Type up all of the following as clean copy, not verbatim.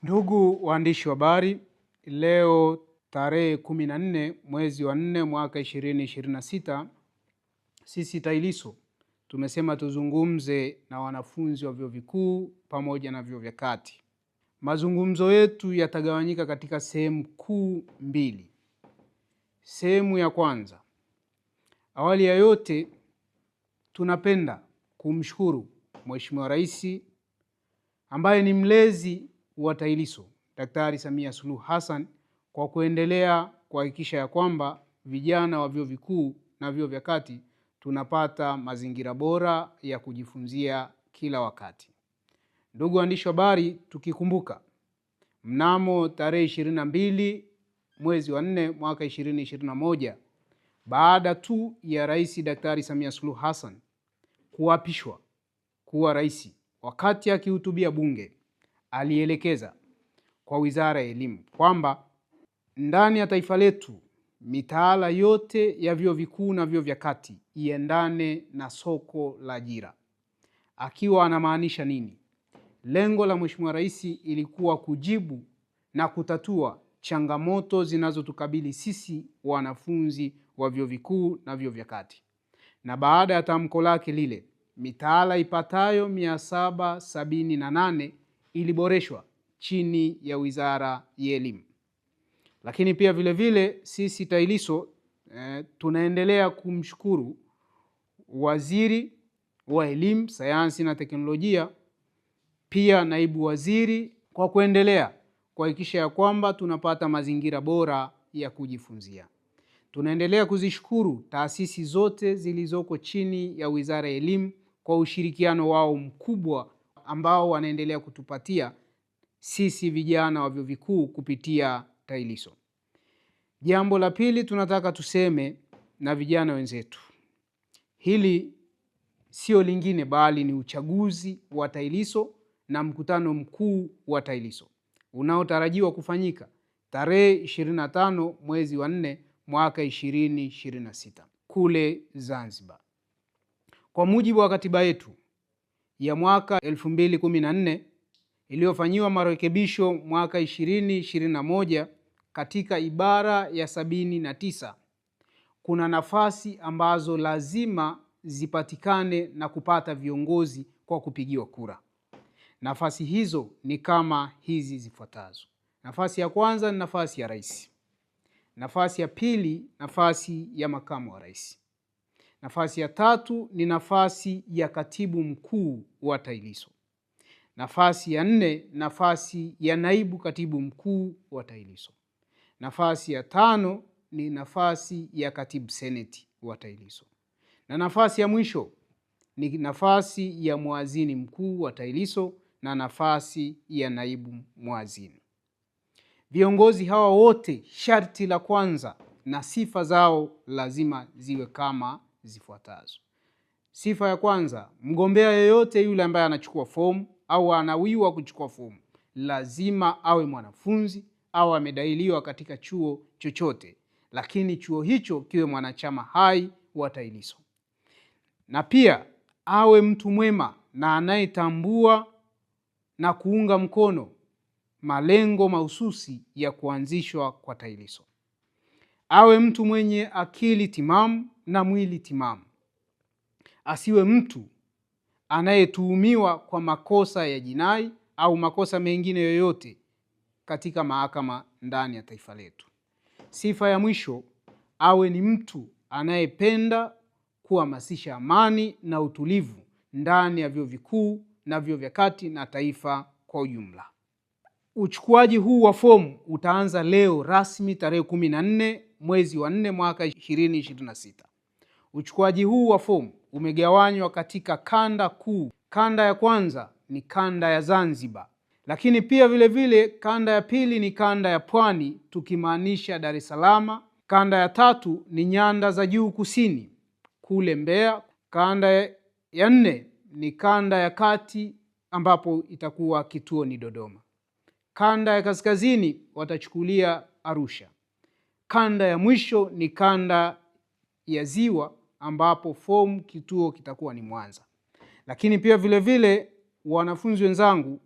Ndugu waandishi wa habari, leo tarehe 14 mwezi wa 4 mwaka 2026, sisi TAHLISO tumesema tuzungumze na wanafunzi wa vyuo vikuu pamoja na vyuo vya kati. Mazungumzo yetu yatagawanyika katika sehemu kuu mbili. Sehemu ya kwanza, awali ya yote tunapenda kumshukuru Mheshimiwa Rais ambaye ni mlezi wa TAHLISO, Daktari Samia Suluhu Hassan, kwa kuendelea kuhakikisha ya kwamba vijana wa vyuo vikuu na vyuo vya kati tunapata mazingira bora ya kujifunzia kila wakati. Ndugu waandishi wa habari, tukikumbuka mnamo tarehe 22 mwezi wa 4 mwaka 2021, baada tu ya Rais Daktari Samia Suluhu Hassan kuapishwa kuwa rais, wakati akihutubia bunge alielekeza kwa Wizara ya Elimu kwamba ndani ya taifa letu mitaala yote ya vyuo vikuu na vyuo vya kati iendane na soko la ajira. Akiwa anamaanisha nini? Lengo la Mheshimiwa Rais ilikuwa kujibu na kutatua changamoto zinazotukabili sisi wanafunzi wa vyuo vikuu na vyuo vya kati. Na baada ya tamko lake lile, mitaala ipatayo 778 iliboreshwa chini ya Wizara ya Elimu. Lakini pia vile vile sisi TAHLISO tunaendelea kumshukuru Waziri wa Elimu, Sayansi na Teknolojia, pia Naibu Waziri, kwa kuendelea kuhakikisha ya kwamba tunapata mazingira bora ya kujifunzia. Tunaendelea kuzishukuru taasisi zote zilizoko chini ya Wizara ya Elimu kwa ushirikiano wao mkubwa ambao wanaendelea kutupatia sisi vijana wa vyuo vikuu kupitia TAHLISO. Jambo la pili tunataka tuseme na vijana wenzetu. Hili sio lingine bali ni uchaguzi wa TAHLISO na mkutano mkuu wa TAHLISO unaotarajiwa kufanyika tarehe 25 mwezi wa 4 mwaka 2026 kule Zanzibar. Kwa mujibu wa katiba yetu ya mwaka 2014 iliyofanyiwa marekebisho mwaka 2021, katika ibara ya 79 kuna nafasi ambazo lazima zipatikane na kupata viongozi kwa kupigiwa kura. Nafasi hizo ni kama hizi zifuatazo. Nafasi ya kwanza ni nafasi ya rais. Nafasi ya pili, nafasi ya makamu wa rais. Nafasi ya tatu ni nafasi ya katibu mkuu wa TAHLISO. Nafasi ya 4, nafasi ya naibu katibu mkuu wa TAHLISO. Nafasi ya 5 ni nafasi ya katibu seneti wa TAHLISO. Na nafasi ya mwisho ni nafasi ya muazini mkuu wa TAHLISO na nafasi ya naibu muazini. Viongozi hawa wote, sharti la kwanza na sifa zao lazima ziwe kama zifuatazo. Sifa ya kwanza, mgombea yeyote yule ambaye anachukua fomu au anawiwa kuchukua fomu lazima awe mwanafunzi au amedahiliwa katika chuo chochote, lakini chuo hicho kiwe mwanachama hai wa TAHLISO. Na pia awe mtu mwema na anayetambua na kuunga mkono malengo mahususi ya kuanzishwa kwa TAHLISO. Awe mtu mwenye akili timamu na mwili timamu. Asiwe mtu anayetuhumiwa kwa makosa ya jinai au makosa mengine yoyote katika mahakama ndani ya taifa letu. Sifa ya mwisho, awe ni mtu anayependa kuhamasisha amani na utulivu ndani ya vyuo vikuu na vyuo vya kati na taifa kwa ujumla. Uchukuaji huu wa fomu utaanza leo rasmi tarehe 14 mwezi wa 4 mwaka 2026. Uchukuaji huu wa fomu umegawanywa katika kanda kuu. Kanda ya kwanza ni kanda ya Zanzibar, lakini pia vile vile kanda ya pili ni kanda ya Pwani, tukimaanisha Dar es Salaam. Kanda ya tatu ni nyanda za juu kusini kule Mbeya. Kanda ya 4 ni kanda ya kati ambapo itakuwa kituo ni Dodoma. Kanda ya kaskazini watachukulia Arusha. Kanda ya mwisho ni kanda ya Ziwa ambapo fomu kituo kitakuwa ni Mwanza. Lakini pia vile vile wanafunzi wenzangu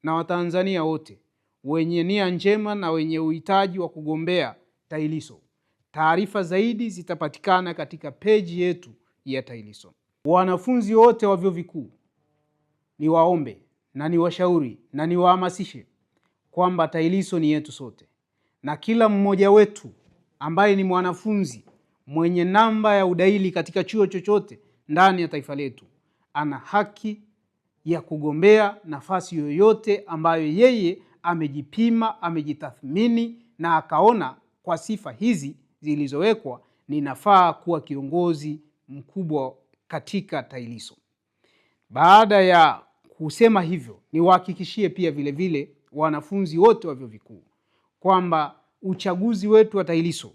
na Watanzania wote wenye nia njema na wenye uhitaji wa kugombea TAHLISO. Taarifa zaidi zitapatikana katika peji yetu ya TAHLISO. Wanafunzi wote wa vyuo vikuu, niwaombe na niwashauri na niwahamasishe kwamba TAHLISO ni yetu sote, na kila mmoja wetu ambaye ni mwanafunzi mwenye namba ya udahili katika chuo chochote ndani ya taifa letu ana haki ya kugombea nafasi yoyote ambayo yeye amejipima, amejitathmini na akaona kwa sifa hizi zilizowekwa ninafaa kuwa kiongozi mkubwa katika TAHLISO. Baada ya kusema hivyo, niwahakikishie pia vile vile wanafunzi wote wa vyuo vikuu kwamba uchaguzi wetu wa TAHLISO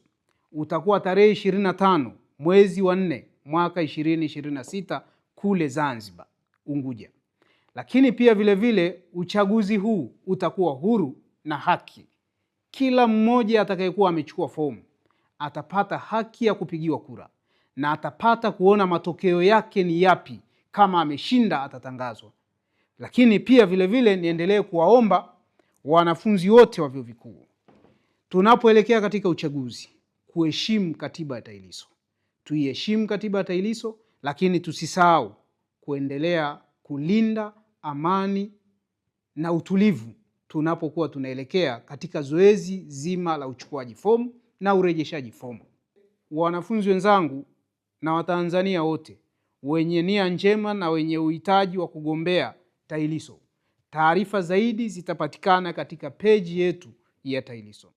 utakuwa tarehe 25 mwezi wa 4 mwaka 2026 kule Zanzibar, Unguja. Lakini pia vile vile uchaguzi huu utakuwa huru na haki. Kila mmoja atakayekuwa amechukua fomu atapata haki ya kupigiwa kura na atapata kuona matokeo yake ni yapi. Kama ameshinda atatangazwa. Lakini pia vile vile niendelee kuwaomba wanafunzi wote wa vyuo vikuu, tunapoelekea katika uchaguzi, kuheshimu katiba ya TAHLISO. Tuiheshimu katiba ya TAHLISO, lakini tusisahau kuendelea kulinda amani na utulivu tunapokuwa tunaelekea katika zoezi zima la uchukuaji fomu na urejeshaji fomu. Wanafunzi wenzangu na Watanzania wote wenye nia njema na wenye uhitaji wa kugombea TAHLISO, taarifa zaidi zitapatikana katika peji yetu ya TAHLISO.